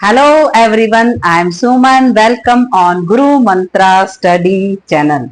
Hello everyone, I am Suman. Welcome on Guru Mantra study channel.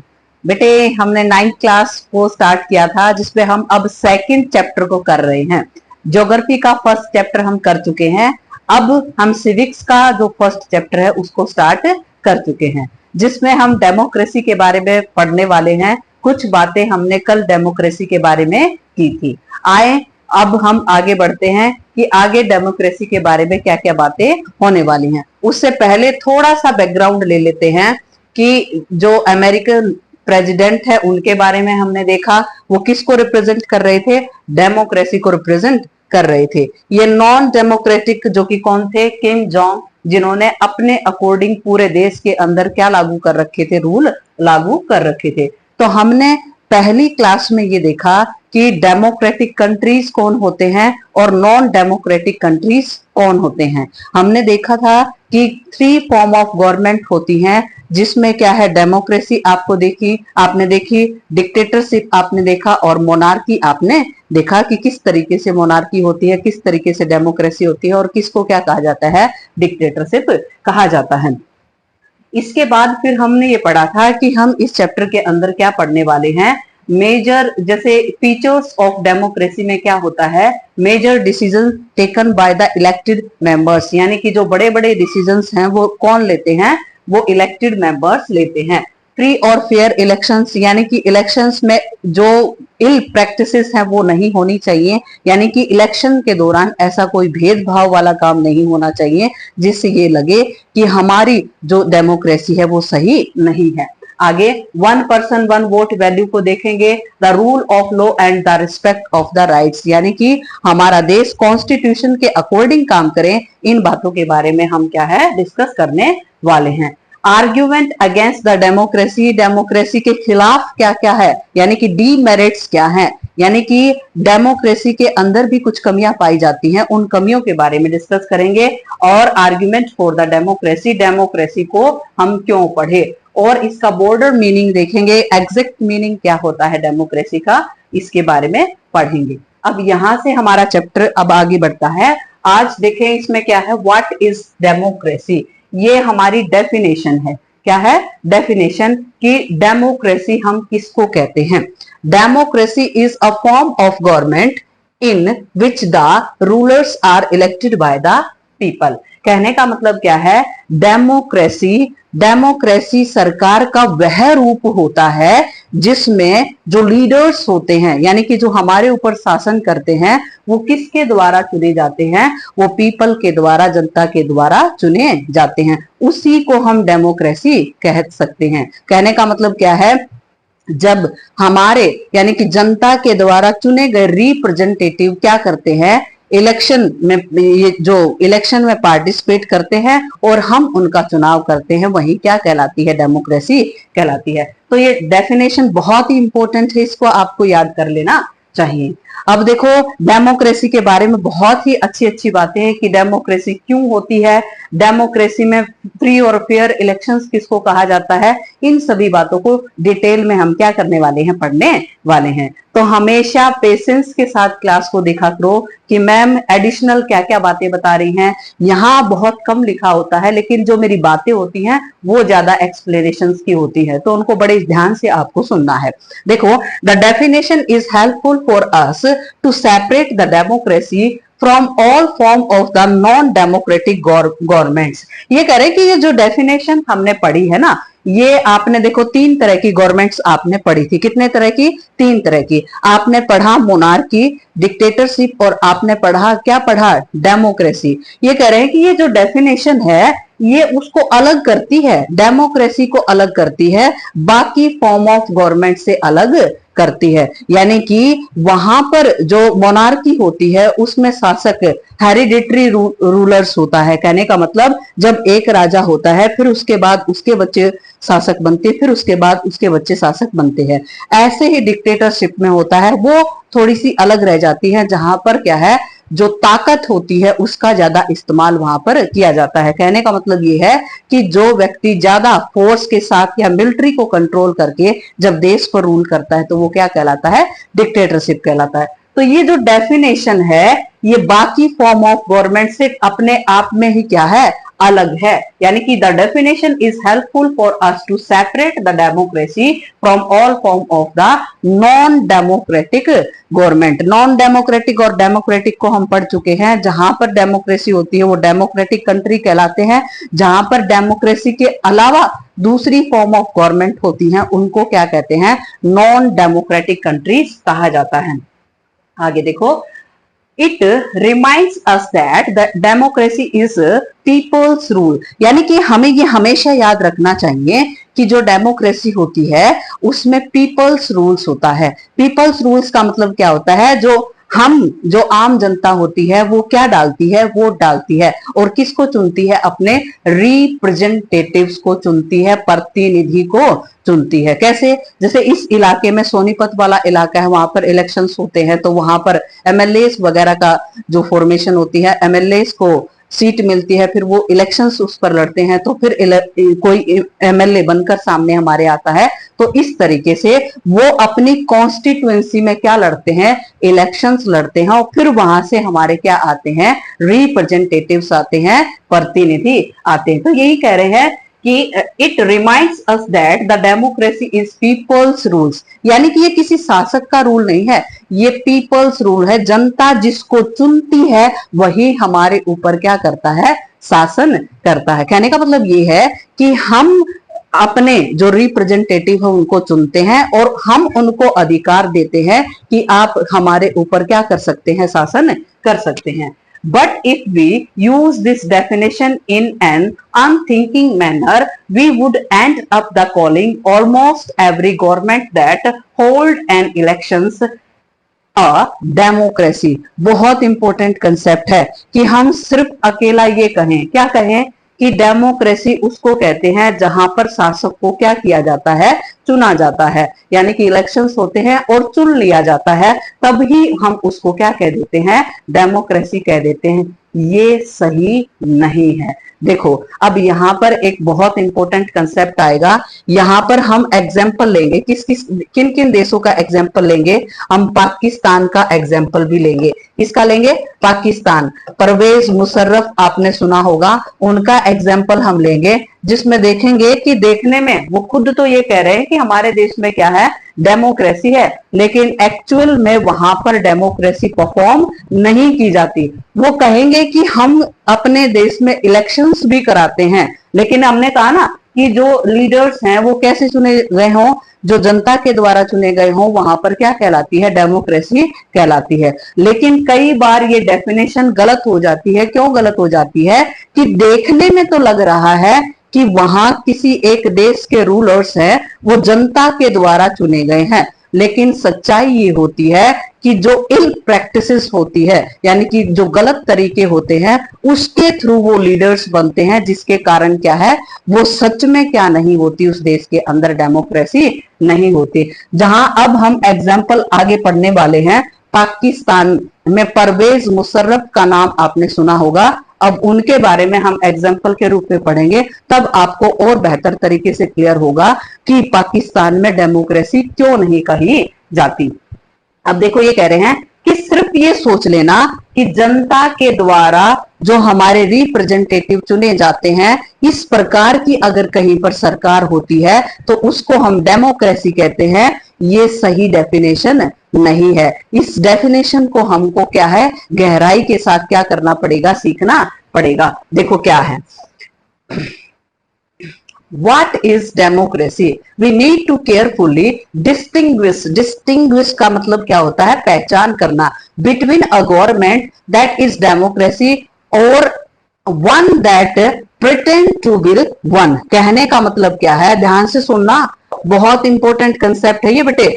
बेटे, हमने 9th class को start किया था जिसपे हम अब सेकंड चैप्टर को कर रहे हैं। ज्योग्राफी का फर्स्ट चैप्टर हम कर चुके हैं। अब हम सिविक्स का जो फर्स्ट चैप्टर है उसको स्टार्ट कर चुके हैं, जिसमें हम डेमोक्रेसी के बारे में पढ़ने वाले हैं। कुछ बातें हमने कल डेमोक्रेसी के बारे में की थी। आए अब हम आगे बढ़ते हैं कि आगे डेमोक्रेसी के बारे में क्या क्या बातें होने वाली हैं। उससे पहले थोड़ा सा बैकग्राउंड ले लेते हैं कि जो अमेरिकन प्रेसिडेंट है उनके बारे में हमने देखा। वो किसको रिप्रेजेंट कर रहे थे? डेमोक्रेसी को रिप्रेजेंट कर रहे थे। ये नॉन डेमोक्रेटिक जो कि कौन थे? किम जोंग, जिन्होंने अपने अकॉर्डिंग पूरे देश के अंदर क्या लागू कर रखे थे? रूल लागू कर रखे थे। तो हमने पहली क्लास में ये देखा कि डेमोक्रेटिक कंट्रीज कौन होते हैं और नॉन डेमोक्रेटिक कंट्रीज कौन होते हैं। हमने देखा था कि 3 फॉर्म ऑफ गवर्नमेंट होती हैं, जिसमें क्या है? डेमोक्रेसी आपने देखी, डिक्टेटरशिप आपने देखा, और मोनार्की आपने देखा कि किस तरीके से मोनार्की होती है, किस तरीके से डेमोक्रेसी होती है और किसको क्या कहा जाता है? डिक्टेटरशिप कहा जाता है। इसके बाद फिर हमने ये पढ़ा था कि हम इस चैप्टर के अंदर क्या पढ़ने वाले हैं। मेजर, जैसे फीचर्स ऑफ डेमोक्रेसी में क्या होता है? Major decision taken by the elected members, यानी कि जो बड़े बड़े डिसीजंस हैं वो कौन लेते हैं? वो इलेक्टेड मेंबर्स लेते हैं। फ्री और फेयर इलेक्शंस, यानी कि इलेक्शंस में जो इल प्रैक्टिसेस हैं वो नहीं होनी चाहिए, यानी कि इलेक्शन के दौरान ऐसा कोई भेदभाव वाला काम नहीं होना चाहिए जिससे ये लगे कि हमारी जो डेमोक्रेसी है वो सही नहीं है। आगे 1 पर्सन 1 वोट वैल्यू को देखेंगे। The rule of law and the respect of the rights, यानी कि हमारा देश कॉन्स्टिट्यूशन के अकॉर्डिंग काम करे। इन बातों के बारे में हम क्या है? डिस्कस करने वाले हैं। Argument against the democracy, democracy के खिलाफ क्या क्या है, यानी कि डीमेरिट्स क्या है, यानी कि डेमोक्रेसी के अंदर भी कुछ कमियां पाई जाती हैं, उन कमियों के बारे में डिस्कस करेंगे। और argument for the democracy, democracy को हम क्यों पढ़े, और इसका बॉर्डर मीनिंग देखेंगे। एग्जैक्ट मीनिंग क्या होता है डेमोक्रेसी का, इसके बारे में पढ़ेंगे। अब यहां से हमारा चैप्टर अब आगे बढ़ता है। आज देखें इसमें क्या है? What is democracy. ये हमारी डेफिनेशन है। क्या है? डेफिनेशन कि डेमोक्रेसी हम किसको कहते हैं। Democracy is a form of government in which the rulers are elected by the people. कहने का मतलब क्या है? डेमोक्रेसी, डेमोक्रेसी सरकार का वह रूप होता है जिसमें जो लीडर्स होते हैं, यानी कि जो हमारे ऊपर शासन करते हैं, वो किसके द्वारा चुने जाते हैं? वो पीपल के द्वारा, जनता के द्वारा चुने जाते हैं। उसी को हम डेमोक्रेसी कह सकते हैं। कहने का मतलब क्या है? जब हमारे यानी कि जनता के द्वारा चुने गए रिप्रेजेंटेटिव क्या करते हैं? इलेक्शन में, ये जो इलेक्शन में पार्टिसिपेट करते हैं और हम उनका चुनाव करते हैं, वही क्या कहलाती है? डेमोक्रेसी कहलाती है। तो ये डेफिनेशन बहुत ही इंपॉर्टेंट है, इसको आपको याद कर लेना चाहिए। अब देखो, डेमोक्रेसी के बारे में बहुत ही अच्छी अच्छी बातें हैं कि डेमोक्रेसी क्यों होती है, डेमोक्रेसी में फ्री और फेयर इलेक्शंस किसको कहा जाता है। इन सभी बातों को डिटेल में हम क्या करने वाले हैं? पढ़ने वाले हैं। तो हमेशा पेशेंस के साथ क्लास को देखा करो कि मैम एडिशनल क्या क्या बातें बता रही हैं। यहाँ बहुत कम लिखा होता है, लेकिन जो मेरी बातें होती हैं वो ज्यादा एक्सप्लेनेशंस की होती है, तो उनको बड़े ध्यान से आपको सुनना है। देखो, the definition is helpful for us to separate the democracy from all form of the non democratic governments। ये करें कि ये जो डेफिनेशन हमने पढ़ी है ना, ये आपने देखो 3 तरह की गवर्नमेंट्स आपने पढ़ी थी। कितने तरह की? 3 तरह की। आपने पढ़ा मोनार्की, डिक्टेटरशिप, और आपने पढ़ा क्या पढ़ा? डेमोक्रेसी। ये कह रहे हैं कि ये जो डेफिनेशन है ये उसको अलग करती है, डेमोक्रेसी को अलग करती है, बाकी फॉर्म ऑफ गवर्नमेंट से अलग करती है। यानी कि वहां पर जो मोनार्की होती है उसमें शासक हेरिडिटरी रूलर्स होता है। कहने का मतलब जब एक राजा होता है, फिर उसके बाद उसके बच्चे शासक बनते, फिर उसके बाद उसके बच्चे शासक बनते हैं। ऐसे ही डिक्टेटरशिप में होता है, वो थोड़ी सी अलग रह जाती है, जहां पर क्या है? जो ताकत होती है उसका ज्यादा इस्तेमाल वहां पर किया जाता है। कहने का मतलब ये है कि जो व्यक्ति ज्यादा फोर्स के साथ या मिलिट्री को कंट्रोल करके जब देश पर रूल करता है तो वो क्या कहलाता है? डिक्टेटरशिप कहलाता है। तो ये जो डेफिनेशन है ये बाकी फॉर्म ऑफ गवर्नमेंट से अपने आप में ही क्या है, अलग है। यानी कि the definition is helpful for us to separate the democracy from all form of the non democratic government. Non democratic और डेमोक्रेटिक को हम पढ़ चुके हैं। जहां पर डेमोक्रेसी होती है वो डेमोक्रेटिक कंट्री कहलाते हैं, जहां पर डेमोक्रेसी के अलावा दूसरी फॉर्म ऑफ गवर्नमेंट होती हैं उनको क्या कहते हैं, नॉन डेमोक्रेटिक कंट्रीज कहा जाता है। आगे देखो, it reminds us that the democracy is people's rule. यानी कि हमें ये हमेशा याद रखना चाहिए कि जो डेमोक्रेसी होती है उसमें पीपल्स रूल्स होता है। पीपल्स रूल्स का मतलब क्या होता है, जो आम जनता होती है वो क्या डालती है, वोट डालती है और किसको चुनती है, अपने रिप्रेजेंटेटिव्स को चुनती है, प्रतिनिधि को चुनती है। कैसे, जैसे इस इलाके में सोनीपत वाला इलाका है, वहां पर इलेक्शंस होते हैं तो वहां पर एमएलए वगैरह का जो फॉर्मेशन होती है, एमएलए को सीट मिलती है, फिर वो इलेक्शंस उस पर लड़ते हैं, तो फिर कोई एमएलए बनकर सामने हमारे आता है। तो इस तरीके से वो अपनी कॉन्स्टिट्यूएंसी में क्या लड़ते हैं, इलेक्शंस लड़ते हैं, और फिर वहां से हमारे क्या आते हैं, रिप्रेजेंटेटिव्स आते हैं, प्रतिनिधि आते हैं। तो यही कह रहे हैं कि it reminds us that the democracy is people's rules. यानी कि ये किसी शासक का रूल नहीं है, ये पीपल्स रूल है। जनता जिसको चुनती है वही हमारे ऊपर क्या करता है, शासन करता है। कहने का मतलब ये है कि हम अपने जो रिप्रेजेंटेटिव है उनको चुनते हैं और हम उनको अधिकार देते हैं कि आप हमारे ऊपर क्या कर सकते हैं, शासन कर सकते हैं। But if we use this definition in an unthinking manner, we would end up the calling almost every government that hold an elections a democracy। बहुत इंपॉर्टेंट कंसेप्ट है कि हम सिर्फ अकेला ये कहें, क्या कहें कि डेमोक्रेसी उसको कहते हैं जहां पर शासक को क्या किया जाता है, चुना जाता है। यानी कि इलेक्शंस होते हैं और चुन लिया जाता है, तभी हम उसको क्या कह देते हैं, डेमोक्रेसी कह देते हैं। ये सही नहीं है। देखो अब यहां पर एक बहुत इंपॉर्टेंट कंसेप्ट आएगा। यहां पर हम एग्जाम्पल लेंगे, किन किन देशों का एग्जाम्पल लेंगे, हम पाकिस्तान का एग्जाम्पल भी लेंगे। किसका लेंगे, पाकिस्तान। परवेज मुशर्रफ आपने सुना होगा, उनका एग्जाम्पल हम लेंगे, जिसमें देखेंगे कि देखने में वो खुद तो ये कह रहे हैं कि हमारे देश में क्या है, डेमोक्रेसी है, लेकिन एक्चुअल में वहां पर डेमोक्रेसी परफॉर्म नहीं की जाती। वो कहेंगे कि हम अपने देश में इलेक्शंस भी कराते हैं, लेकिन हमने कहा ना कि जो लीडर्स हैं वो कैसे चुने गए हों, जो जनता के द्वारा चुने गए हों, वहां पर क्या कहलाती है, डेमोक्रेसी कहलाती है। लेकिन कई बार ये डेफिनेशन गलत हो जाती है। क्यों गलत हो जाती है कि देखने में तो लग रहा है कि वहां किसी एक देश के रूलर्स हैं, वो जनता के द्वारा चुने गए हैं, लेकिन सच्चाई ये होती है कि जो इल प्रैक्टिसेस होती है, यानी कि जो गलत तरीके होते हैं, उसके थ्रू वो लीडर्स बनते हैं, जिसके कारण क्या है, वो सच में क्या नहीं होती, उस देश के अंदर डेमोक्रेसी नहीं होती। जहां अब हम एग्जाम्पल आगे पढ़ने वाले हैं, पाकिस्तान में परवेज मुशर्रफ का नाम आपने सुना होगा। अब उनके बारे में हम एग्जाम्पल के रूप में पढ़ेंगे, तब आपको और बेहतर तरीके से क्लियर होगा कि पाकिस्तान में डेमोक्रेसी क्यों नहीं कही जाती। अब देखो ये कह रहे हैं कि सिर्फ ये सोच लेना कि जनता के द्वारा जो हमारे रिप्रेजेंटेटिव चुने जाते हैं, इस प्रकार की अगर कहीं पर सरकार होती है तो उसको हम डेमोक्रेसी कहते हैं, ये सही डेफिनेशन नहीं है। इस डेफिनेशन को हमको क्या है, गहराई के साथ क्या करना पड़ेगा, सीखना पड़ेगा। देखो क्या है, What is democracy? We need to carefully distinguish। Distinguish का मतलब क्या होता है, पहचान करना। Between a government that is democracy or one that pretend to be one। कहने का मतलब क्या है, ध्यान से सुनना, बहुत इंपॉर्टेंट कंसेप्ट है ये बेटे,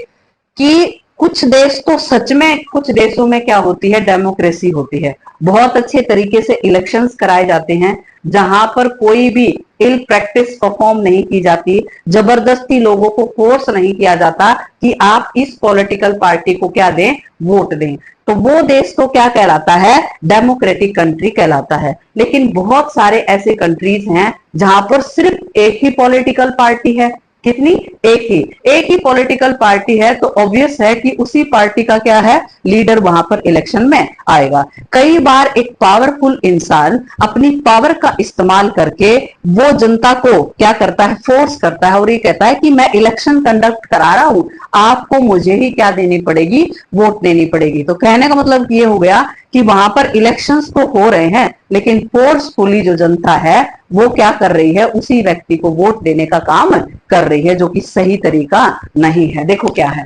कि कुछ देश तो सच में, कुछ देशों में क्या होती है, डेमोक्रेसी होती है, बहुत अच्छे तरीके से इलेक्शंस कराए जाते हैं, जहां पर कोई भी इल प्रैक्टिस परफॉर्म नहीं की जाती, जबरदस्ती लोगों को फोर्स नहीं किया जाता कि आप इस पॉलिटिकल पार्टी को क्या दें, वोट दें। तो वो देश तो क्या कहलाता है, डेमोक्रेटिक कंट्री कहलाता है। लेकिन बहुत सारे ऐसे कंट्रीज हैं जहां पर सिर्फ एक ही पॉलिटिकल पार्टी है, कितनी? एक ही पॉलिटिकल पार्टी है, तो ऑब्वियस है कि उसी पार्टी का क्या है, लीडर वहां पर इलेक्शन में आएगा। कई बार एक पावरफुल इंसान अपनी पावर का इस्तेमाल करके वो जनता को क्या करता है, फोर्स करता है और ये कहता है कि मैं इलेक्शन कंडक्ट करा रहा हूं, आपको मुझे ही क्या देनी पड़ेगी, वोट देनी पड़ेगी। तो कहने का मतलब ये हो गया कि वहां पर इलेक्शंस तो हो रहे हैं, लेकिन फोर्सफुली जो जनता है वो क्या कर रही है, उसी व्यक्ति को वोट देने का काम कर रही है, जो कि सही तरीका नहीं है। देखो क्या है,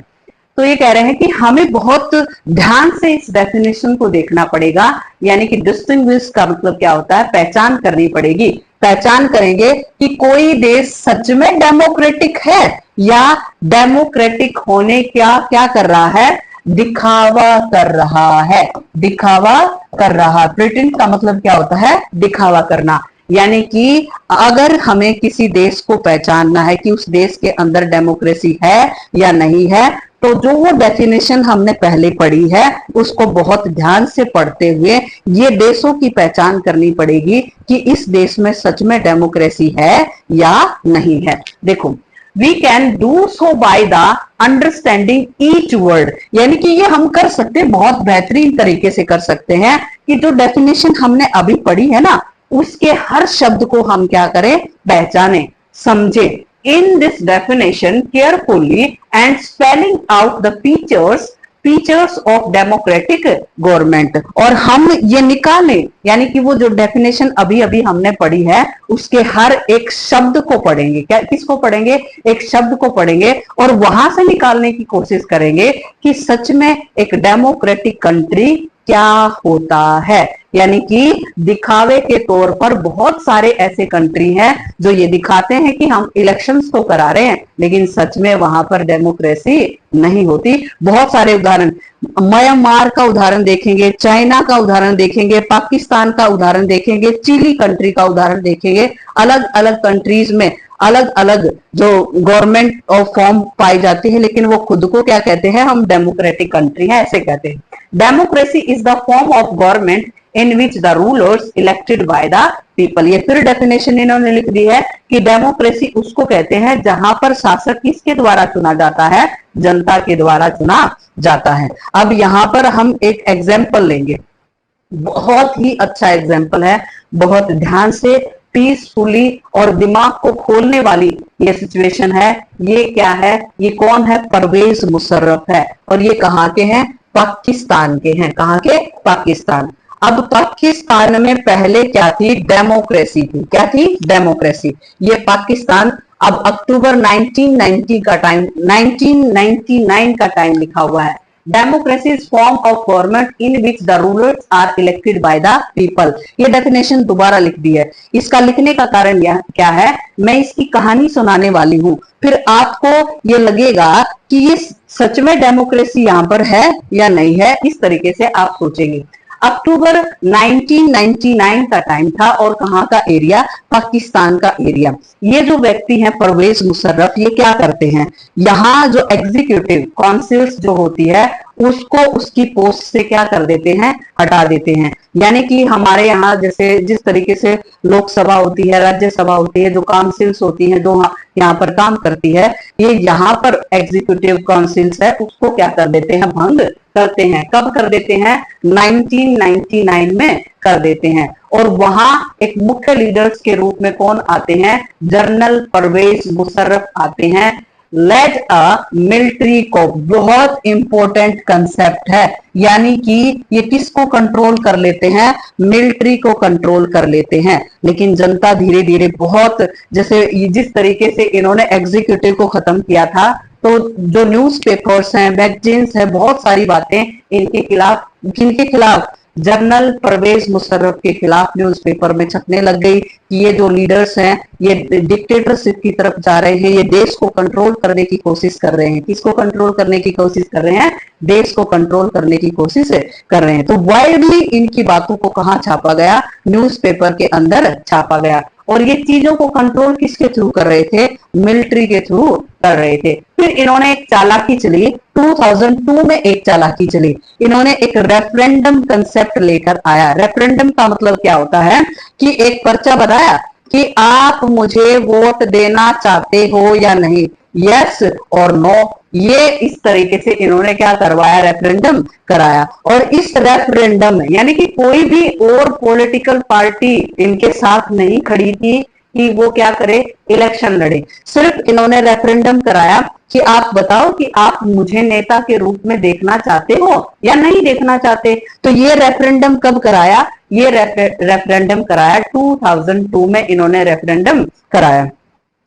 तो ये कह रहे हैं कि हमें बहुत ध्यान से इस डेफिनेशन को देखना पड़ेगा, यानी कि डिस्टिंग्विश का मतलब क्या होता है, पहचान करनी पड़ेगी। पहचान करेंगे कि कोई देश सच में डेमोक्रेटिक है या डेमोक्रेटिक होने क्या कर रहा है, दिखावा कर रहा है, दिखावा कर रहा। प्रिटेंड का मतलब क्या होता है, दिखावा करना। यानी कि अगर हमें किसी देश को पहचानना है कि उस देश के अंदर डेमोक्रेसी है या नहीं है, तो जो वो डेफिनेशन हमने पहले पढ़ी है उसको बहुत ध्यान से पढ़ते हुए ये देशों की पहचान करनी पड़ेगी कि इस देश में सच में डेमोक्रेसी है या नहीं है। देखो, we can do so by the understanding each word, यानी कि ये हम कर सकते हैं, बहुत बेहतरीन तरीके से कर सकते हैं कि जो डेफिनेशन हमने अभी पढ़ी है ना, उसके हर शब्द को हम क्या करें, पहचाने, समझे। In this definition carefully and spelling out the features of democratic government, और हम ये निकालें, यानी कि वो जो डेफिनेशन अभी अभी हमने पढ़ी है उसके हर एक शब्द को पढ़ेंगे। क्या, किसको पढ़ेंगे, एक शब्द को पढ़ेंगे और वहां से निकालने की कोशिश करेंगे कि सच में एक डेमोक्रेटिक कंट्री क्या होता है। यानी कि दिखावे के तौर पर बहुत सारे ऐसे कंट्री हैं जो ये दिखाते हैं कि हम इलेक्शंस तो करा रहे हैं, लेकिन सच में वहां पर डेमोक्रेसी नहीं होती। बहुत सारे उदाहरण, म्यांमार का उदाहरण देखेंगे, चाइना का उदाहरण देखेंगे, पाकिस्तान का उदाहरण देखेंगे, चिली कंट्री का उदाहरण देखेंगे। अलग अलग कंट्रीज में अलग अलग जो गवर्नमेंट ऑफ फॉर्म पाई जाती है, लेकिन वो खुद को क्या कहते हैं, हम डेमोक्रेटिक कंट्री है, ऐसे कहते हैं। Democracy is the form of government in which the rulers elected by the people. ये फिर डेफिनेशन इन्होंने लिख दी है कि डेमोक्रेसी उसको कहते हैं जहां पर शासक किसके द्वारा चुना जाता है, जनता के द्वारा चुना जाता है। अब यहां पर हम एक एग्जाम्पल लेंगे, बहुत ही अच्छा एग्जाम्पल है, बहुत ध्यान से, पीसफुली और दिमाग को खोलने वाली ये सिचुएशन है। ये क्या है, ये कौन है, परवेज मुशर्रफ है, और ये कहां के हैं, पाकिस्तान के हैं। कहां के, पाकिस्तान। अब पाकिस्तान में पहले क्या थी, डेमोक्रेसी थी। क्या थी, डेमोक्रेसी। ये पाकिस्तान अब अक्टूबर 1990 का टाइम, 1999 का टाइम लिखा हुआ है। Democracy is form of government in which the rulers are elected by the people. ये डेफिनेशन दोबारा लिख दी है। इसका लिखने का कारण क्या है, मैं इसकी कहानी सुनाने वाली हूं, फिर आपको ये लगेगा कि ये सच में डेमोक्रेसी यहां पर है या नहीं है, इस तरीके से आप सोचेंगे। अक्टूबर 1999 का टाइम था और कहां का एरिया, पाकिस्तान का एरिया। ये जो व्यक्ति हैं परवेज मुशर्रफ, ये क्या करते हैं, यहाँ जो एग्जीक्यूटिव काउंसिल्स जो होती है उसको उसकी पोस्ट से क्या कर देते हैं, हटा देते हैं। यानी कि हमारे यहाँ जैसे जिस तरीके से लोकसभा होती है, राज्यसभा होती है, जो काउंसिल्स होती हैं जो यहाँ पर काम करती है, ये यहाँ पर एग्जीक्यूटिव काउंसिल्स है उसको क्या कर देते हैं, भंग करते हैं। कब कर देते हैं, 1999 में कर देते हैं। और वहां एक मुख्य लीडर्स के रूप में कौन आते हैं, जनरल परवेज मुशर्रफ आते हैं। लेड अ मिलिट्री को, बहुत इंपॉर्टेंट कंसेप्ट है, यानी कि ये किसको कंट्रोल कर लेते हैं, मिलिट्री को कंट्रोल कर लेते हैं। लेकिन जनता धीरे धीरे बहुत, जैसे जिस तरीके से इन्होंने एग्जीक्यूटिव को खत्म किया था, तो जो न्यूज़पेपर्स हैं, मैगजीन्स हैं, बहुत सारी बातें इनके खिलाफ, किनके खिलाफ, जनरल परवेज मुशर्रफ के खिलाफ न्यूज़पेपर में छपने लग गई कि ये जो लीडर्स हैं ये डिक्टेटरशिप की तरफ जा रहे हैं, ये देश को कंट्रोल करने की कोशिश कर रहे हैं। किसको कंट्रोल करने की कोशिश कर रहे हैं, देश को कंट्रोल करने की कोशिश कर रहे हैं। तो वाइडली इनकी बातों को कहां छापा गया, न्यूज़पेपर के अंदर छापा गया। और ये चीजों को कंट्रोल किसके थ्रू कर रहे थे, मिलिट्री के थ्रू कर रहे थे। फिर इन्होंने एक चालाकी चली, 2002 में एक चालाकी चली, इन्होंने एक रेफरेंडम कंसेप्ट लेकर आया। रेफरेंडम का मतलब क्या होता है कि एक पर्चा बनाया कि आप मुझे वोट देना चाहते हो या नहीं, यस और नो। ये इस तरीके से इन्होंने क्या करवाया, रेफरेंडम कराया। और इस रेफरेंडम में यानी कि कोई भी और पॉलिटिकल पार्टी इनके साथ नहीं खड़ी थी कि वो क्या करे, इलेक्शन लड़े। सिर्फ इन्होंने रेफरेंडम कराया कि आप बताओ कि आप मुझे नेता के रूप में देखना चाहते हो या नहीं देखना चाहते। तो ये रेफरेंडम कब कराया, ये रेफरेंडम कराया 2002 में इन्होंने रेफरेंडम कराया,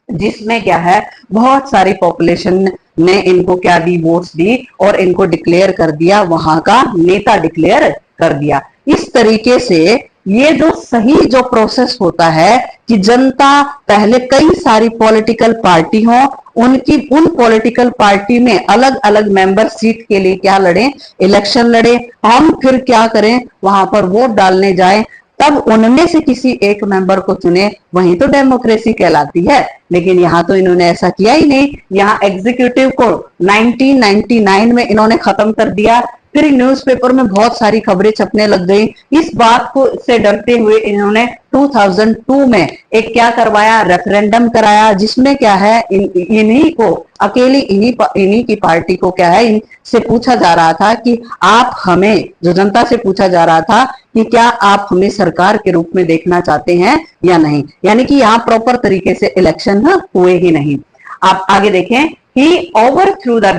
जिसमें क्या है, बहुत सारी पॉपुलेशन ने इनको क्या दी, वोट्स दी और इनको डिक्लेयर कर दिया, वहां का नेता डिक्लेयर कर दिया। इस तरीके से ये जो सही जो प्रोसेस होता है कि जनता पहले कई सारी पॉलिटिकल पार्टी हो, उनकी उन पॉलिटिकल पार्टी में अलग अलग मेंबर सीट के लिए क्या लड़े, इलेक्शन लड़े, हम फिर क्या करें, वहां पर वोट डालने जाए, तब उनमें से किसी एक मेंबर को चुने, वही तो डेमोक्रेसी कहलाती है। लेकिन यहाँ तो इन्होंने ऐसा किया ही नहीं। यहाँ एग्जीक्यूटिव को 1999 में इन्होंने खत्म कर दिया। फिर न्यूज़पेपर में बहुत सारी खबरें छपने लग गई। इस बात को से डरते हुए इन्होंने 2002 में एक क्या करवाया, रेफरेंडम कराया, जिसमें क्या है, इन्हीं को अकेली इन्हीं की पार्टी को क्या है, इनसे पूछा जा रहा था कि आप हमें, जो जनता से पूछा जा रहा था कि क्या आप हमें सरकार के रूप में देखना चाहते हैं या नहीं। यानी कि यहाँ प्रॉपर तरीके से इलेक्शन हुए ही नहीं। आप आगे देखें, he overthrew the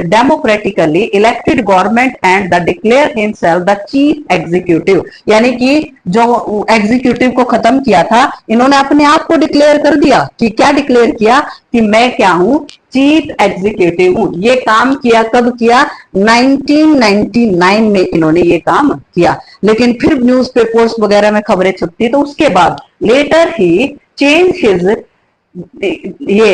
democratically elected government and the declared himself the chief executive। यानी कि जो एग्जीक्यूटिव को खत्म किया था, इन्होंने अपने आप को डिक्लेयर कर दिया कि क्या डिक्लेयर किया, कि मैं क्या हूं, चीफ एग्जीक्यूटिव हूं। ये काम किया, कब किया, 1999 में इन्होंने ये काम किया। लेकिन फिर न्यूज़पेपर्स वगैरह में खबरें छपती, तो उसके बाद लेटर ही चेंज हिज ये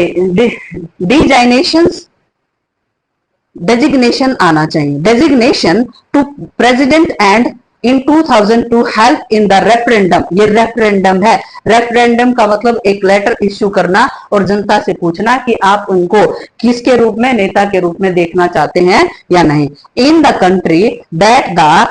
डेजिग्नेशन आना चाहिए, designation to president and in 2002 help in the referendum. ये रेफरेंडम है। रेफरेंडम का मतलब एक लेटर इश्यू करना और जनता से पूछना कि आप उनको किसके रूप में, नेता के रूप में देखना चाहते हैं या नहीं। In the country that the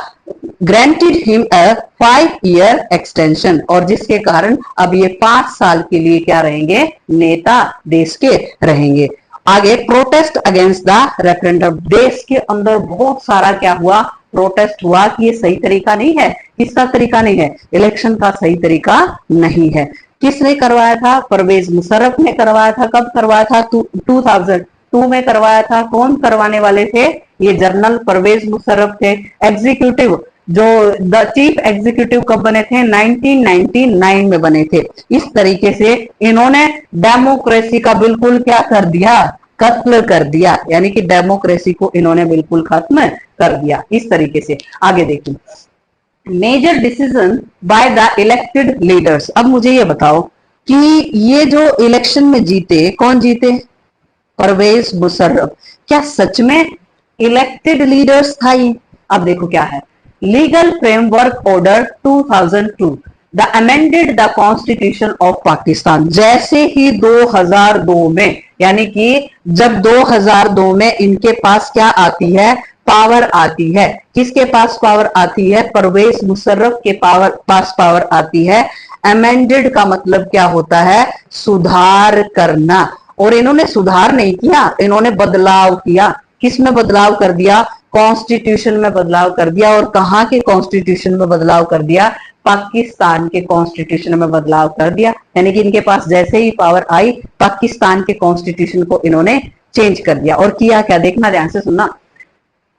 granted him a 5-year extension, और जिसके कारण अब ये 5 साल के लिए क्या रहेंगे, नेता देश के रहेंगे। आगे प्रोटेस्ट अगेंस्ट द रेफरेंडम। देश के अंदर बहुत सारा क्या हुआ, प्रोटेस्ट हुआ कि ये सही तरीका नहीं है। किसका तरीका नहीं है, इलेक्शन का सही तरीका नहीं है। किसने करवाया था, परवेज मुशर्रफ ने करवाया था। कब करवाया था, 2002 में करवाया था। कौन करवाने वाले थे, ये जनरल परवेज मुशर्रफ थे। एग्जीक्यूटिव जो द चीफ एग्जीक्यूटिव कब बने थे, 1999 में बने थे। इस तरीके से इन्होंने डेमोक्रेसी का बिल्कुल क्या कर दिया, कत्ल कर दिया। यानी कि डेमोक्रेसी को इन्होंने बिल्कुल खत्म कर दिया। इस तरीके से आगे देखिए, major decision by the elected leaders. अब मुझे ये बताओ कि ये जो इलेक्शन में जीते, कौन जीते, परवेज मुशर्रफ। क्या सच में इलेक्टेड लीडर्स था ये? अब देखो क्या है, legal framework order 2002 the amended the constitution of Pakistan. जैसे ही 2002 में, यानी कि जब 2002 में इनके पास क्या आती है, पावर आती है। किसके पास पावर आती है, परवेज मुशर्रफ के पास पावर आती है। अमेंडेड का मतलब क्या होता है, सुधार करना। और इन्होंने सुधार नहीं किया, इन्होंने बदलाव किया। किसमें बदलाव कर दिया, कॉन्स्टिट्यूशन में बदलाव कर दिया। और कहां के कॉन्स्टिट्यूशन में बदलाव कर दिया, पाकिस्तान के कॉन्स्टिट्यूशन में बदलाव कर दिया। यानी कि इनके पास जैसे ही पावर आई, पाकिस्तान के कॉन्स्टिट्यूशन को इन्होंने चेंज कर दिया। और किया क्या, देखना ध्यान से सुनना।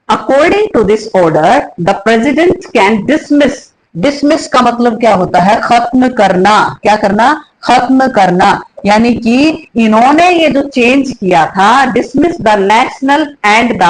According to this order the president can dismiss. Dismiss का मतलब क्या होता है, खत्म करना। क्या करना, खत्म करना। यानी कि इन्होंने ये जो चेंज किया था, dismiss the national and the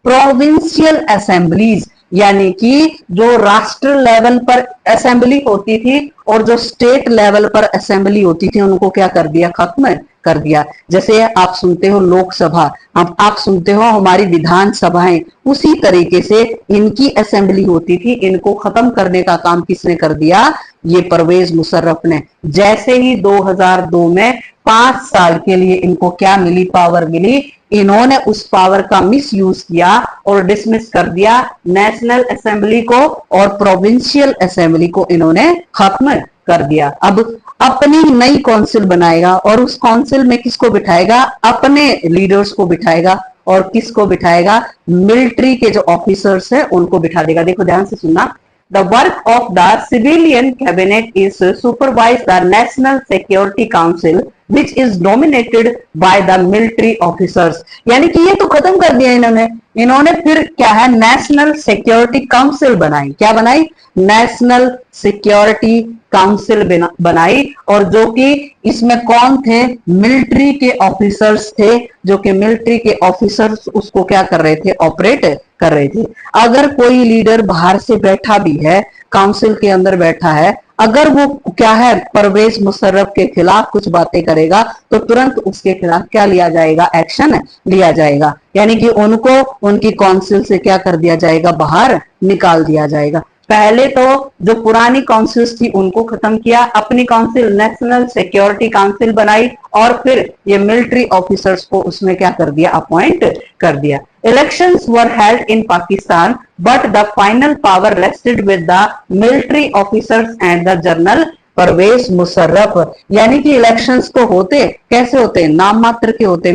provincial assemblies. यानी कि जो राष्ट्र लेवल पर असेंबली होती थी और जो स्टेट लेवल पर असेंबली होती थी, उनको क्या कर दिया, खत्म कर दिया। जैसे आप सुनते हो लोकसभा, आप सुनते हो हमारी विधानसभाएं, उसी तरीके से इनकी असेंबली होती थी। इनको खत्म करने का काम किसने कर दिया, ये परवेज मुशर्रफ ने। जैसे ही 2002 में 5 साल के लिए इनको क्या मिली, पावर मिली, इन्होंने उस पावर का मिस यूज किया और डिसमिस कर दिया। नेशनल असेंबली को और प्रोविंशियल असेंबली को इन्होंने खत्म कर दिया। अब अपनी नई काउंसिल बनाएगा और उस काउंसिल में किसको बिठाएगा? अपने लीडर्स को बिठाएगा। और किसको बिठाएगा? मिलिट्री के जो ऑफिसर्स है उनको बिठा देगा। देखो ध्यान से सुनना। The work of the civilian cabinet is supervised the National Security Council, which is nominated by the military officers। यानी कि ये तो खत्म कर दिया इन्होंने फिर क्या है? नेशनल सिक्योरिटी काउंसिल बनाई। क्या बनाई? नेशनल सिक्योरिटी काउंसिल बनाई। और जो कि इसमें कौन थे? मिलिट्री के ऑफिसर्स थे, जो कि मिलिट्री के ऑफिसर्स उसको क्या कर रहे थे? ऑपरेट कर रहे थे। अगर कोई लीडर बाहर से बैठा भी है, काउंसिल के अंदर बैठा है, अगर वो क्या है? परवेज मुशर्रफ के खिलाफ कुछ बातें करेगा तो तुरंत उसके खिलाफ क्या लिया जाएगा? एक्शन लिया जाएगा। यानी कि उनको उनकी काउंसिल से क्या कर दिया जाएगा? बाहर निकाल दिया जाएगा। पहले तो जो पुरानी काउंसिल्स थी उनको खत्म किया, अपनी काउंसिल नेशनल सिक्योरिटी काउंसिल बनाई और फिर ये मिलिट्री ऑफिसर्स को उसमें क्या कर दिया? अपॉइंट कर दिया। Elections were held in Pakistan, but the final power rested with the military officers and the General Parvez Musharraf. यानी कि इलेक्शंस तो होते कैसे होते? नाम मात्र के होते।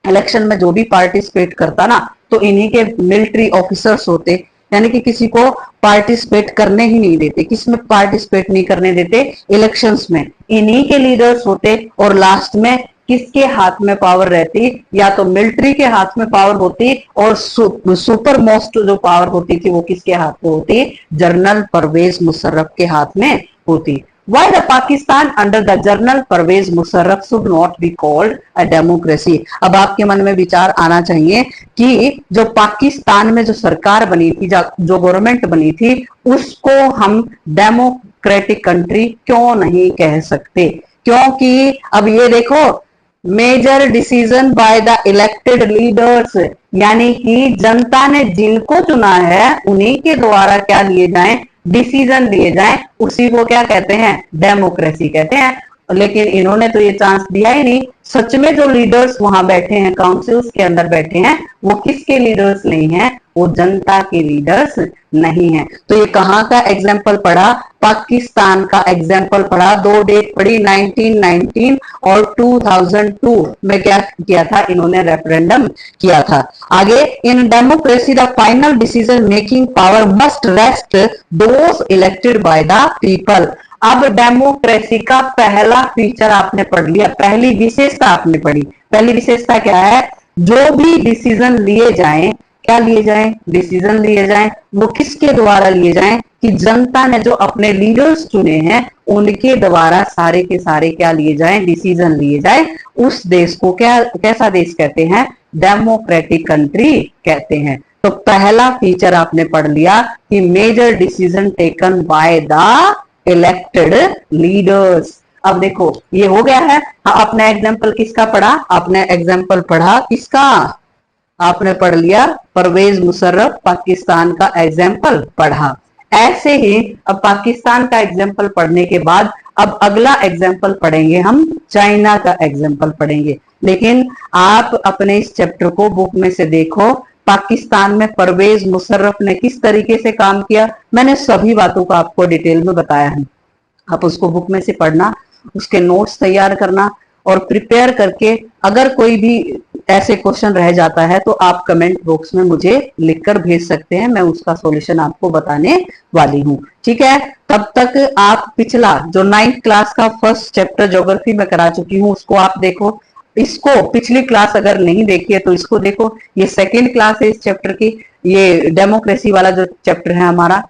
इलेक्शन में जो भी पार्टिसिपेट करता ना तो इन्हीं के मिलिट्री ऑफिसर्स होते। यानी कि किसी को पार्टिसिपेट करने ही नहीं देते। किसमें पार्टिसिपेट नहीं करने देते? इलेक्शंस में। इन्हीं के लीडर्स होते। और लास्ट में किसके हाथ में पावर रहती? या तो मिलिट्री के हाथ में पावर होती और सुपर मोस्ट जो पावर होती थी वो किसके हाथ में होती? जनरल परवेज मुशर्रफ के हाथ में होती। Why the Pakistan under the General Pervez Musharraf should not be called a democracy? अब आपके मन में विचार आना चाहिए कि जो पाकिस्तान में जो सरकार बनी थी, जो गवर्नमेंट बनी थी, उसको हम डेमोक्रेटिक कंट्री क्यों नहीं कह सकते? क्योंकि अब ये देखो, major decision by the elected leaders, यानी कि जनता ने जिनको चुना है उन्हीं के द्वारा क्या लिए जाएं? डिसीजन लिए जाएं। उसी को क्या कहते हैं? डेमोक्रेसी कहते हैं। लेकिन इन्होंने तो ये चांस दिया ही नहीं। सच में जो लीडर्स वहां बैठे हैं, काउंसिल्स के अंदर बैठे हैं, वो किसके लीडर्स नहीं है? वो जनता के लीडर्स नहीं है। तो ये कहां का एग्जाम्पल पढ़ा? पाकिस्तान का एग्जाम्पल पढ़ा। दो डेट पढ़ी, 1919 और 2002 में क्या किया था? इन्होंने रेफरेंडम किया था। आगे, in democracy the final decision making power must rest those elected by the people. अब डेमोक्रेसी का पहला फीचर आपने पढ़ लिया, पहली विशेषता आपने पढ़ी। पहली विशेषता क्या है? जो भी डिसीजन लिए जाएं, क्या लिए जाएं? डिसीजन लिए जाएं, वो किसके द्वारा लिए जाएं? कि जनता ने जो अपने लीडर्स चुने हैं उनके द्वारा सारे के सारे क्या लिए जाएं? डिसीजन लिए जाएं। उस देश को क्या, कैसा देश कहते हैं? डेमोक्रेटिक कंट्री कहते हैं। तो पहला फीचर आपने पढ़ लिया कि major decision taken by the elected leaders. अब देखो ये हो गया है। आपने एग्जाम्पल किसका पढ़ा? आपने एग्जाम्पल पढ़ा किसका? आपने पढ़ लिया परवेज मुशर्रफ, पाकिस्तान का एग्जाम्पल पढ़ा। ऐसे ही अब पाकिस्तान का एग्जाम्पल पढ़ने के बाद अब अगला एग्जाम्पल पढ़ेंगे हम, चाइना का एग्जाम्पल पढ़ेंगे। लेकिन आप अपने इस चैप्टर को बुक में से देखो, पाकिस्तान में परवेज मुशर्रफ ने किस तरीके से काम किया, मैंने सभी बातों को आपको डिटेल में बताया है। आप उसको बुक में से पढ़ना, उसके नोट्स तैयार करना और प्रिपेयर करके अगर कोई भी ऐसे क्वेश्चन रह जाता है तो आप कमेंट बॉक्स में मुझे लिखकर भेज सकते हैं, मैं उसका सॉल्यूशन आपको बताने वाली हूँ। ठीक है, तब तक आप पिछला जो 9th क्लास का फर्स्ट चैप्टर ज्योग्राफी में करा चुकी हूँ उसको आप देखो। इसको पिछली क्लास अगर नहीं देखी है तो इसको देखो। ये सेकेंड क्लास है इस चैप्टर की। ये डेमोक्रेसी वाला जो चैप्टर है हमारा,